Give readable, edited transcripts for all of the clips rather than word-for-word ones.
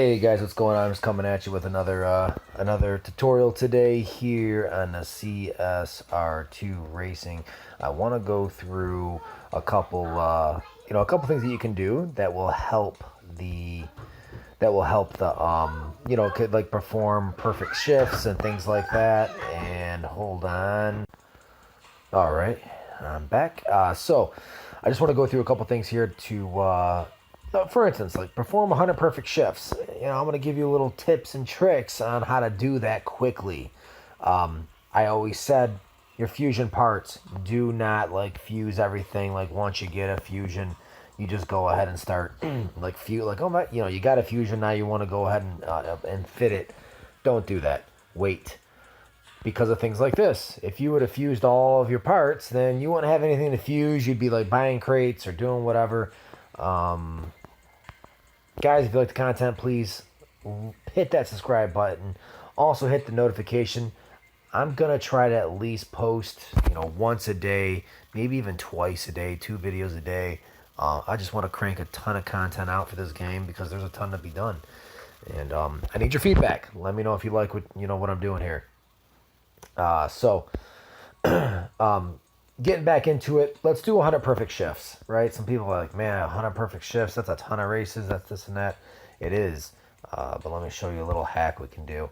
Hey guys, what's going on? I'm just coming at you with another tutorial today here on the CSR2 racing. I want to go through a couple a couple things that you can do that will help the could like perform perfect shifts and things like that. And hold on. All right, I'm back. So I just want to go through a couple things here to for instance, like perform 100 perfect shifts. I'm going to give you little tips and tricks on how to do that quickly. I always said your fusion parts, do not like fuse everything. Like once you get a fusion, you just go ahead and start oh my, you got a fusion, now you want to go ahead and fit it. Don't do that. Wait. Because of things like this. If you would have fused all of your parts, then you wouldn't have anything to fuse. You'd be like buying crates or doing whatever. Guys, if you like the content, please hit that subscribe button. Also hit the notification. I'm going to try to at least post, once a day, maybe even twice a day, 2 videos a day. I just want to crank a ton of content out for this game because there's a ton to be done. And I need your feedback. Let me know if you like what I'm doing here. Getting back into it, let's do 100 perfect shifts, right? Some people are like, man, 100 perfect shifts, that's a ton of races, that's this and that. It is, but let me show you a little hack we can do.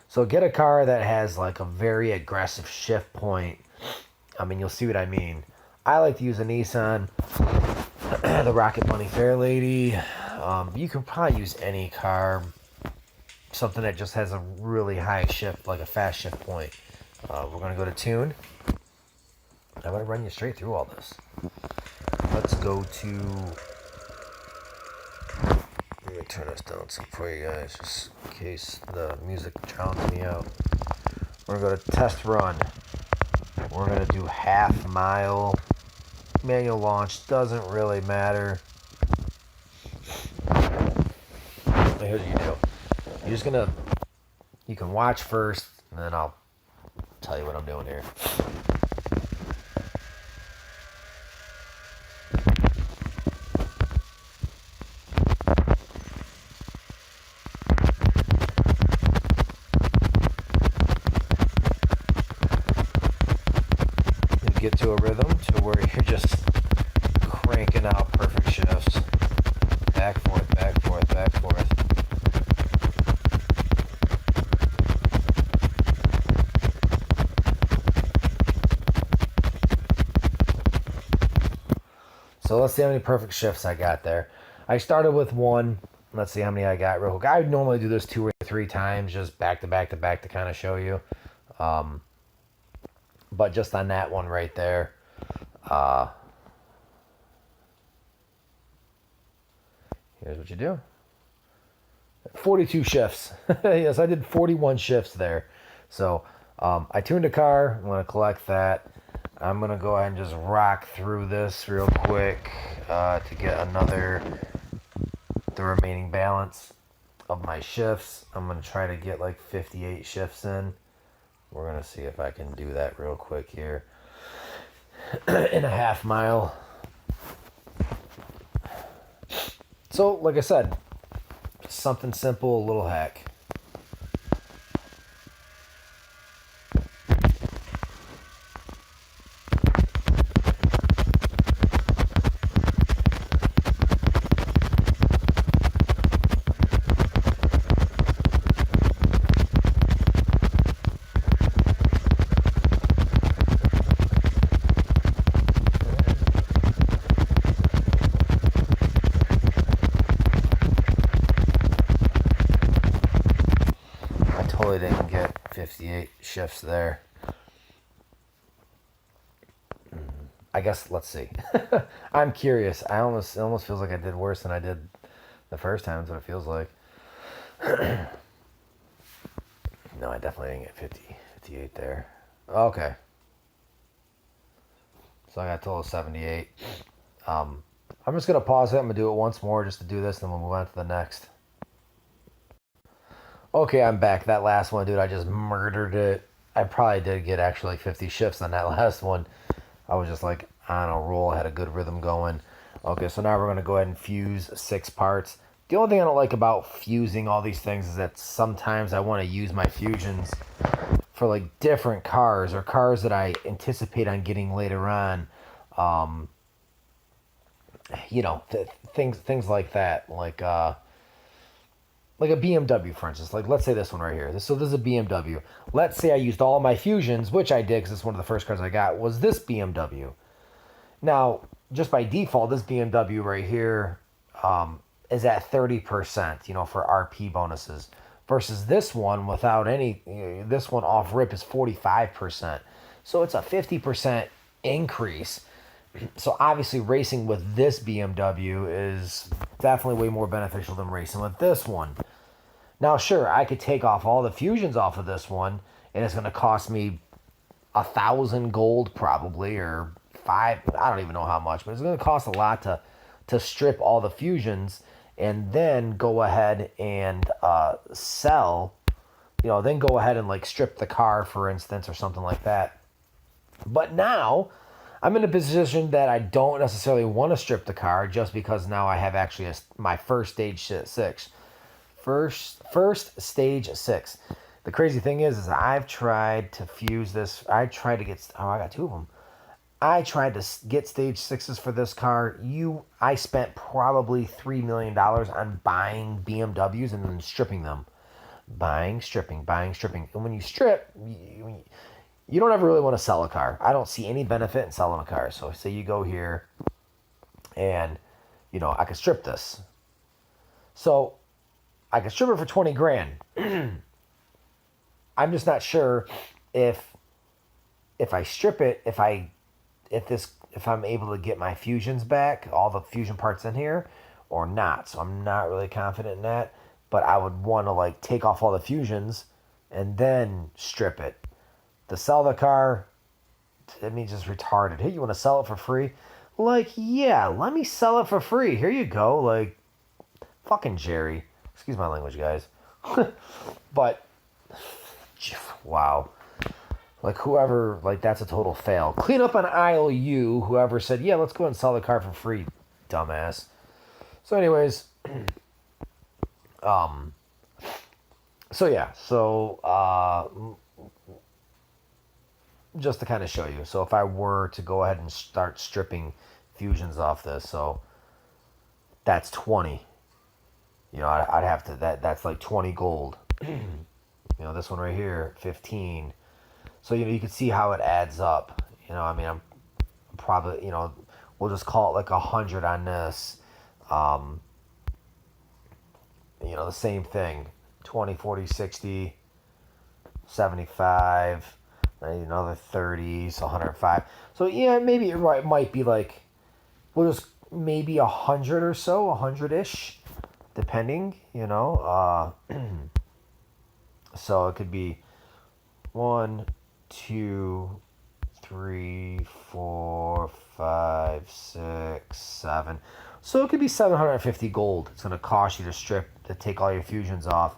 So get a car that has like a very aggressive shift point. I mean, you'll see what I mean. I like to use a Nissan, the Rocket Bunny Fairlady. You can probably use any car, something that just has a really high shift, like a fast shift point. We're going to go to tune. I'm going to run you straight through all this. Let's go to... Let me turn this down some for you guys, just in case the music drowns me out. We're going to go to test run. We're going to do half mile. Manual launch, doesn't really matter. Here's what you do. You're just going to... You can watch first, and then I'll tell you what I'm doing here. Get to a rhythm to where you're just cranking out perfect shifts. Back, forth, back, forth, back, forth. So let's see how many perfect shifts I got there. I started with 1. Let's see how many I got real quick. I would normally do this 2 or 3 times, just back to back to back to kind of show you. But just on that one right there, here's what you do. 42 shifts. Yes, I did 41 shifts there. So I tuned a car. I'm going to collect that. I'm going to go ahead and just rock through this real quick to get the remaining balance of my shifts. I'm going to try to get like 58 shifts in. We're going to see if I can do that real quick here. In a half mile. So, like I said, something simple, a little hack. Totally didn't get 58 shifts there. I guess, let's see. I'm curious. It almost feels like I did worse than I did the first time. That's what it feels like. No, I definitely didn't get 58 there. Okay. So I got a total of 78. I'm just going to pause it. I'm going to do it once more just to do this, and then we'll move on to the next. Okay, I'm back. That last one, dude, I just murdered it. I probably did get actually like 50 shifts on that last one. I was just like on a roll. I had a good rhythm going. Okay, so now we're going to go ahead and fuse 6 parts. The only thing I don't like about fusing all these things is that sometimes I want to use my fusions for like different cars or cars that I anticipate on getting later on. Um, things like that, like a BMW, for instance. Like, let's say this one right here. So this is a BMW. Let's say I used all my fusions, which I did because it's one of the first cars I got, was this BMW. Now, just by default, this BMW right here is at 30%, for RP bonuses. Versus this one without any, this one off rip is 45%. So it's a 50% increase. So obviously racing with this BMW is definitely way more beneficial than racing with this one. Now, sure, I could take off all the fusions off of this one, and it's going to cost me 1,000 gold probably, or five. I don't even know how much, but it's going to cost a lot to strip all the fusions and then go ahead and sell. Then go ahead and like strip the car, for instance, or something like that. But now I'm in a position that I don't necessarily want to strip the car just because now I have actually my first stage 6. First stage 6. The crazy thing is I've tried to fuse this. I tried to get. Oh, I got 2 of them. I tried to get stage 6s for this car. I spent probably $3 million on buying BMWs and then stripping them. Buying, stripping. And when you strip, you don't ever really want to sell a car. I don't see any benefit in selling a car. So say you go here and, I could strip this. So I could strip it for 20 grand. I'm just not sure if I strip it, if I'm able to get my fusions back, all the fusion parts in here, or not. So I'm not really confident in that. But I would want to like take off all the fusions and then strip it. To sell the car, I mean, just retarded. Hey, you want to sell it for free? Like, yeah, let me sell it for free. Here you go. Like, fucking Jerry. Excuse my language, guys. But, wow. Like, whoever, like, that's a total fail. Clean up on aisle U, whoever said, yeah, let's go and sell the car for free, dumbass. So, anyways, just to kind of show you. So, if I were to go ahead and start stripping fusions off this, so that's 20. I'd have to, that's like 20 gold. This one right here, 15. So, you can see how it adds up. I'm probably, we'll just call it like 100 on this. The same thing. 20, 40, 60, 75, another 30, so 105. So, yeah, maybe it might be like, we'll just, maybe 100 or so, 100-ish, depending, So it could be 1, 2, 3, 4, 5, 6, 7. So it could be 750 gold. It's going to cost you to take all your fusions off,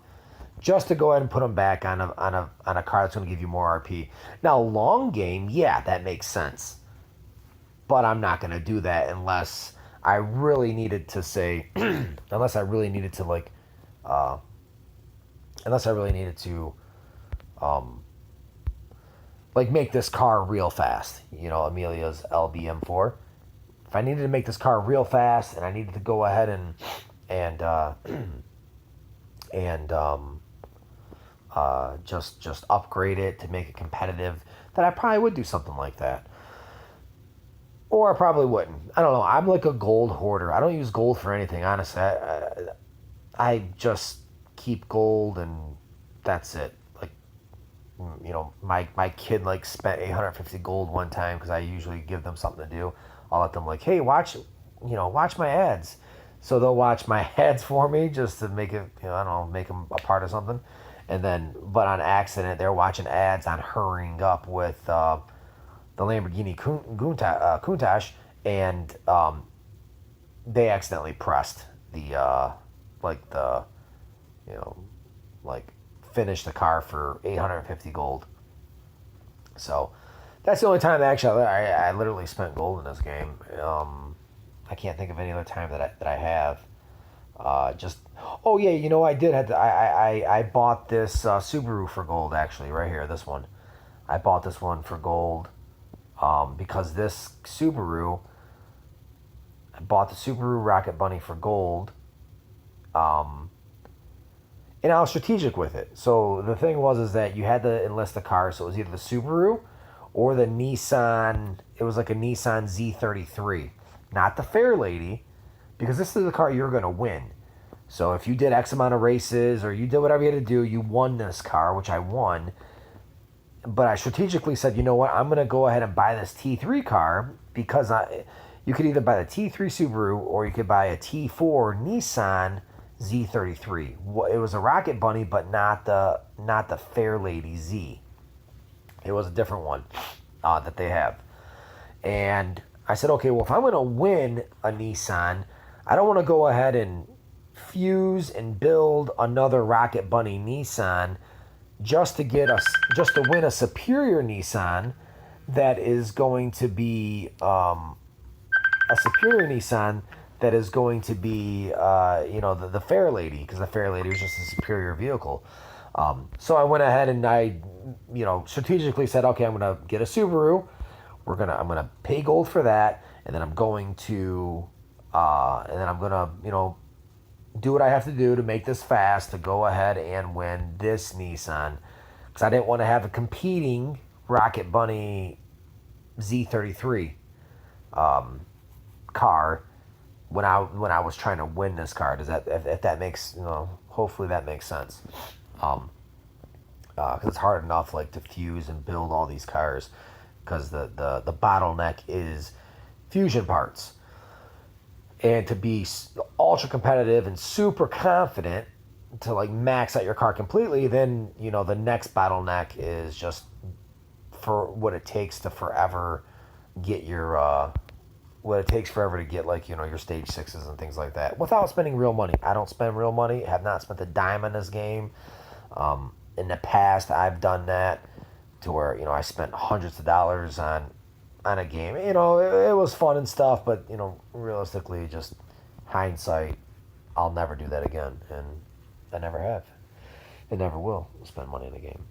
just to go ahead and put them back on a car that's going to give you more RP. Now, long game, yeah, that makes sense. But I'm not going to do that unless I really needed to say, unless I really needed to make this car real fast. Amelia's LBM4. If I needed to make this car real fast and I needed to go ahead and just upgrade it to make it competitive, then I probably would do something like that. Or I probably wouldn't. I don't know. I'm like a gold hoarder. I don't use gold for anything, honestly. I just keep gold and that's it. Like, my kid like spent 850 gold one time because I usually give them something to do. I'll let them like, hey, watch my ads. So they'll watch my ads for me just to make it, I don't know, make them a part of something. And then, but on accident, they're watching ads on hurrying up with the Lamborghini Countach, and they accidentally pressed finish the car for 850 gold. So that's the only time that actually I literally spent gold in this game. I can't think of any other time that I have. Just, oh yeah, you know, I did have to, I bought this Subaru for gold, actually, right here, this one. I bought this one for gold because this Subaru, I bought the Subaru Rocket Bunny for gold, and I was strategic with it. So the thing was is that you had to enlist a car, so it was either the Subaru or the Nissan. It was like a Nissan Z33, not the Fair Lady, because this is the car you're going to win. So if you did X amount of races or you did whatever you had to do, you won this car, which I won. But I strategically said, you know what, I'm going to go ahead and buy this T3 car because you could either buy the T3 Subaru or you could buy a T4 Nissan Z33. It was a Rocket Bunny, but not the Fair Lady Z. It was a different one that they have. And I said, okay, well, if I'm going to win a Nissan, I don't want to go ahead and fuse and build another Rocket Bunny Nissan just to win a superior Nissan that is going to be the Fair Lady, because the Fair Lady was just a superior vehicle. So I went ahead and I, strategically said, okay, I'm going to get a Subaru. I'm going to pay gold for that. And then I'm going to, do what I have to do to make this fast to go ahead and win this Nissan. Because I didn't want to have a competing Rocket Bunny Z33 car when I was trying to win this car. Does that, if that makes, hopefully that makes sense. Because it's hard enough like to fuse and build all these cars, because the bottleneck is fusion parts. And to be ultra competitive and super confident to like max out your car completely, then the next bottleneck is just for what it takes to forever get your like your stage 6s and things like that without spending real money. I don't spend real money. Have not spent a dime on this game. In the past, I've done that to where I spent hundreds of dollars on a game. It was fun and stuff, but realistically, just hindsight, I'll never do that again, and I never have. I never will spend money in a game.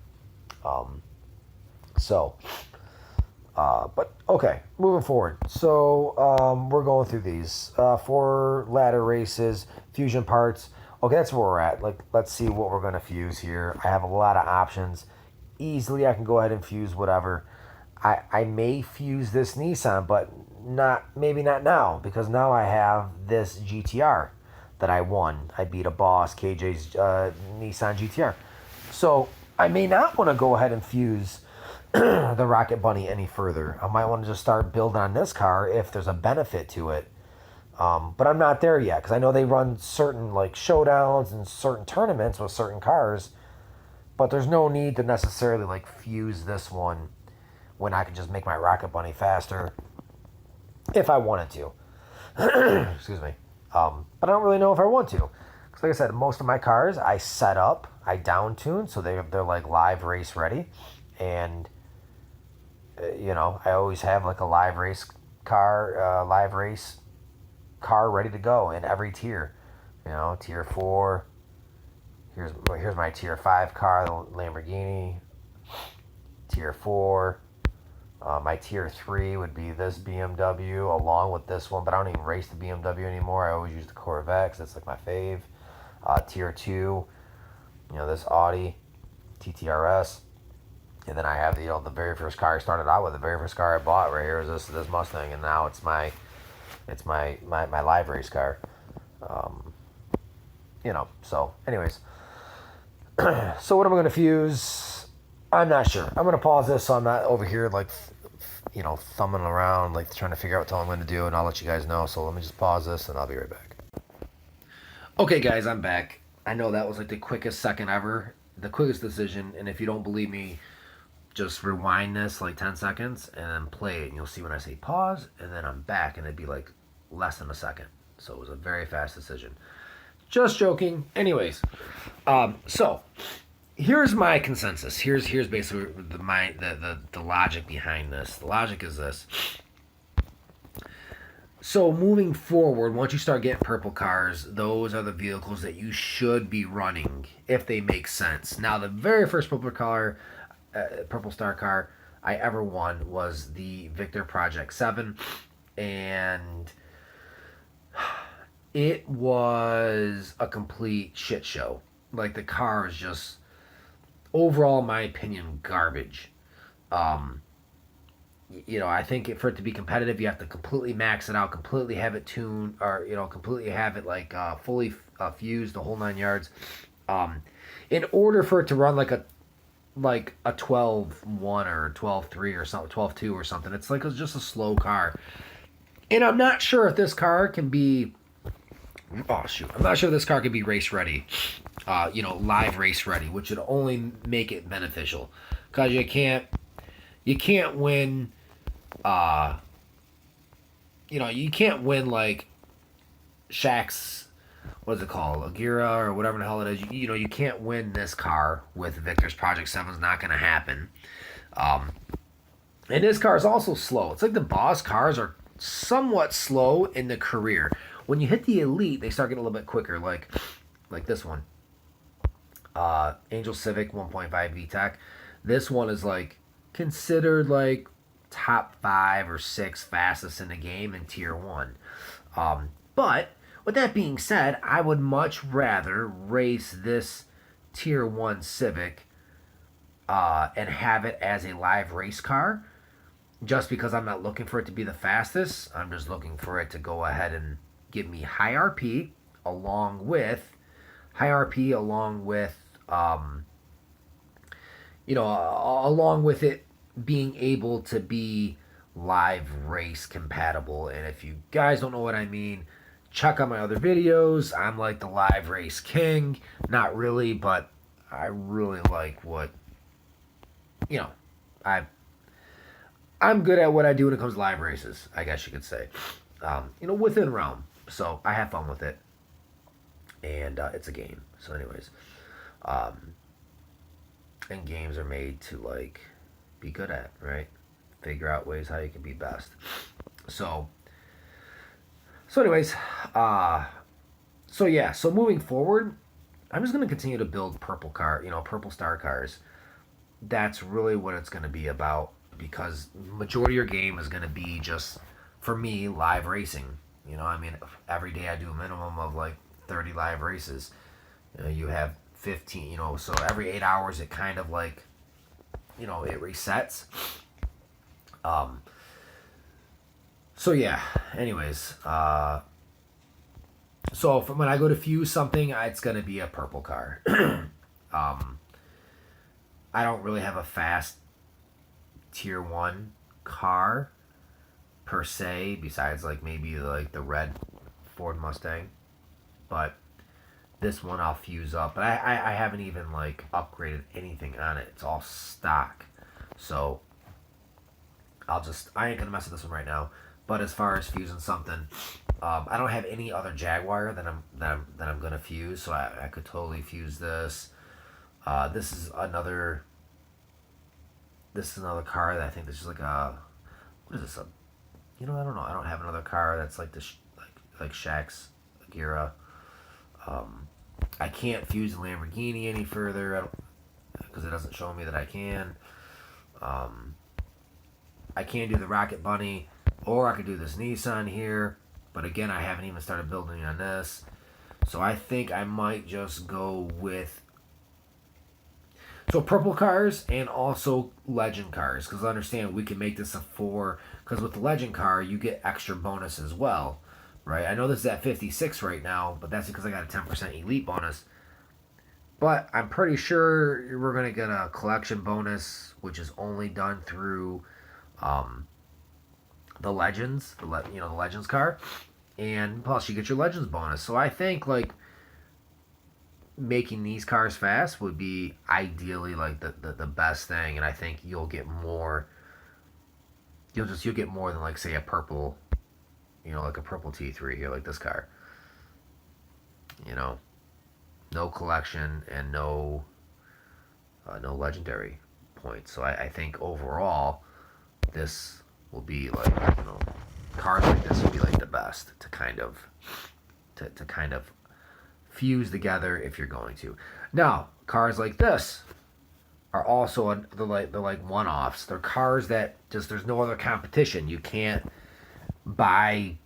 But okay, moving forward. So we're going through these 4 ladder races, fusion parts. Okay, that's where we're at. Like, let's see what we're gonna fuse here. I have a lot of options. Easily, I can go ahead and fuse whatever. I may fuse this Nissan, but maybe not now, because now I have this GTR that I won. I beat a boss, KJ's Nissan GTR. So I may not want to go ahead and fuse the Rocket Bunny any further. I might want to just start building on this car if there's a benefit to it. But I'm not there yet, because I know they run certain like showdowns and certain tournaments with certain cars, but there's no need to necessarily like fuse this one when I can just make my Rocket Bunny faster if I wanted to. Excuse me. But I don't really know if I want to. Because like I said, most of my cars I set up, I down tune, so they're like live race ready. And, I always have like a live race car ready to go in every tier. Tier 4. Here's my tier 5 car, the Lamborghini. Tier 4. My tier 3 would be this BMW along with this one, but I don't even race the BMW anymore. I always use the Corvette, 'cause that's like my fave. Tier 2, this Audi TTRS. And then I have the very first car I started out with. The very first car I bought right here is this Mustang, and now it's my live race car. So anyways. So what am I going to fuse? I'm not sure. I'm going to pause this so I'm not over here like, thumbing around, like trying to figure out what the hell I'm going to do, and I'll let you guys know. So let me just pause this and I'll be right back. Okay, guys, I'm back. I know that was like the quickest second ever, the quickest decision, and if you don't believe me, just rewind this like 10 seconds and then play it, and you'll see when I say pause, and then I'm back, and it'd be like less than a second. So it was a very fast decision. Just joking. Anyways, so here's my consensus. Here's basically the logic behind this. The logic is this. So moving forward, once you start getting purple cars, those are the vehicles that you should be running if they make sense. Now, the very first purple star car I ever won was the Victor Project 7, and it was a complete shit show. Like, the car is just, overall, in my opinion, garbage. Um, I think for it to be competitive, you have to completely max it out, completely have it tuned, or completely have it like fully fused, the whole 9 yards. Um, in order for it to run like a 12-1 or 12-3 or something, 12-2 or something, it's just a slow car. And I'm not sure if this car can be. Oh shoot! I'm not sure if this car can be race ready. Live race ready, which would only make it beneficial, because you can't win. Uh, you can't win like Shaq's, what is it called, Agira or whatever the hell it is. You can't win this car with Victor's Project 7. It's not going to happen. Um, and this car is also slow. It's like the boss cars are somewhat slow in the career. When you hit the elite, they start getting a little bit quicker. Like this one, Angel Civic 1.5 VTEC. This one is like considered like top 5 or 6 fastest in the game in tier 1. But with that being said, I would much rather race this tier 1 Civic and have it as a live race car, just because I'm not looking for it to be the fastest. I'm just looking for it to go ahead and give me high RP along with along with it being able to be live race compatible. And if you guys don't know what I mean, check out my other videos. I'm like the live race king. Not really, but I really like what, I'm good at what I do when it comes to live races, I guess you could say. Within realm. So I have fun with it. And it's a game. So anyways, and games are made to like be good at, right? Figure out ways how you can be best. So anyways, so moving forward, I'm just gonna continue to build purple star cars. That's really what it's gonna be about, because majority of your game is gonna be just, for me, live racing. Every day I do a minimum of like 30 live races. You have 15, so every 8 hours it kind of like, it resets. So yeah, anyways, so when I go to fuse something, it's going to be a purple car. I don't really have a fast tier 1 car per se, besides like maybe like the red Ford Mustang, but this one I'll fuse up. But I haven't even like upgraded anything on it. It's all stock. So I ain't gonna mess with this one right now. But as far as fusing something, I don't have any other Jaguar that I'm gonna fuse. So I could totally fuse this. This is another car that I think this is like what is this? I don't know. I don't have another car that's like this, like Shaq's Agira. I can't fuse the Lamborghini any further because it doesn't show me that I can. I can't do the Rocket Bunny, or I could do this Nissan here, but again, I haven't even started building on this. So I think I might just go with purple cars and also legend cars, because understand we can make this a 4, because with the legend car you get extra bonus as well, right? I know this is at 56 right now, but that's because I got a 10% elite bonus. But I'm pretty sure we're going to get a collection bonus, which is only done through the Legends, the Legends car. And plus you get your Legends bonus. So I think like making these cars fast would be ideally like the best thing. And I think you'll get more. You'll get more than like say a purple, like a purple T3 here, like this car. No collection and no legendary points. So I think overall this will be like cars like this would be like the best to kind of fuse together if you're going to. Now, cars like this are also they're like one-offs. They're cars that just there's no other competition. You can't buy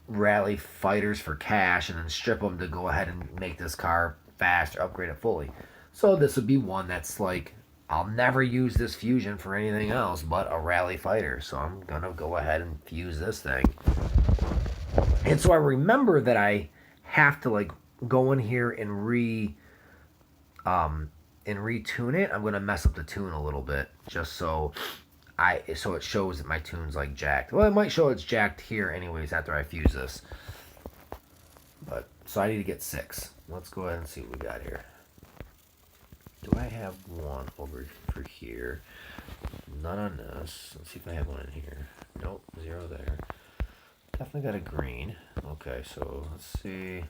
rally fighters for cash and then strip them to go ahead and make this car fast or upgrade it fully. So this would be one that's like, I'll never use this fusion for anything else but a rally fighter. So I'm gonna go ahead and fuse this thing. And so I remember that I have to like go in here and retune it. I'm gonna mess up the tune a little bit just so it shows that my tune's like jacked. Well, it might show it's jacked here anyways after I fuse this. But so I need to get 6. Let's go ahead and see what we got here. Do I have one over for here? None on this. Let's see if I have one in here. Nope, 0 there. Definitely got a green. Okay, so let's see.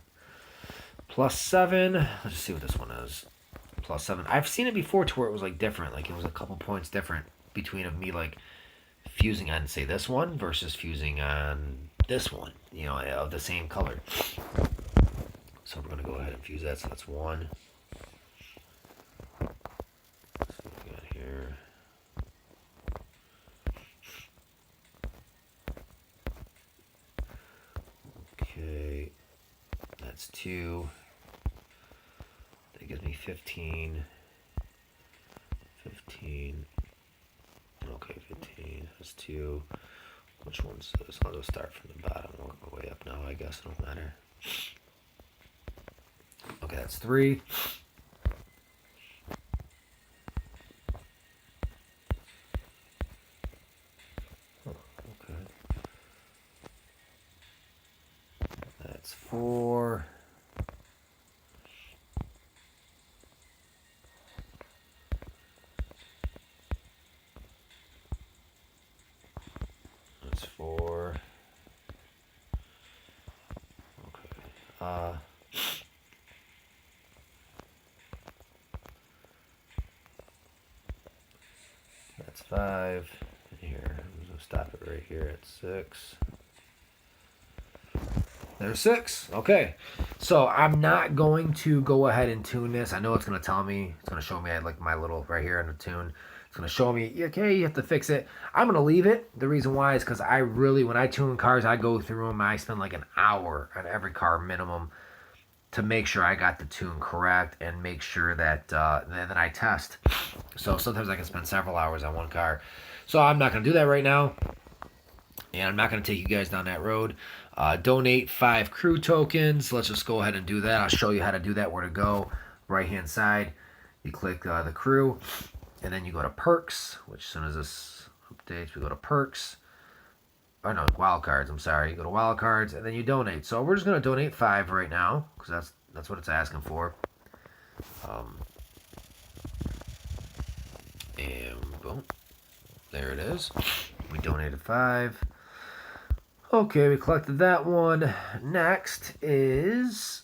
+7. Let's just see what this one is. +7. I've seen it before to where it was like different. Like it was a couple points different between of me like fusing on, say, this one versus fusing on this one, you know, of the same color. So we're going to go ahead and fuse that. So that's 1. Let's see what we got here. Okay, that's 2. That gives me 15. 15. Okay, 15. That's 2. Which one's this? I'll just start from the bottom. Work my way up now, I guess. It don't matter. Okay, that's 3. Okay. That's 4. That's 4. Okay. That's 5. Here, I'm gonna stop it right here at 6. There's 6. Okay. So I'm not going to go ahead and tune this. I know it's going to tell me, it's going to show me I like my little right here in the tune. It's going to show me, okay, you have to fix it. I'm going to leave it. The reason why is because I really, when I tune cars, I go through them. I spend like an hour on every car minimum to make sure I got the tune correct and make sure that that I test. So sometimes I can spend several hours on one car. So I'm not going to do that right now. And I'm not going to take you guys down that road. Donate 5 crew tokens. Let's just go ahead and do that. I'll show you how to do that, where to go. Right hand side, you click the crew, and then you go to perks, which as soon as this updates, we go to perks. Oh no, wild cards, I'm sorry. You go to wild cards, and then you donate. So we're just going to donate 5 right now, because that's what it's asking for. And boom. There it is. We donated 5. Okay, we collected that one. Next is...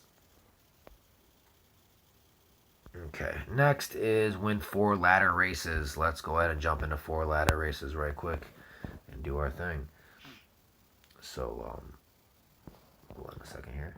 Okay, next is win 4 ladder races. Let's go ahead and jump into 4 ladder races right quick and do our thing. So, hold on a second here.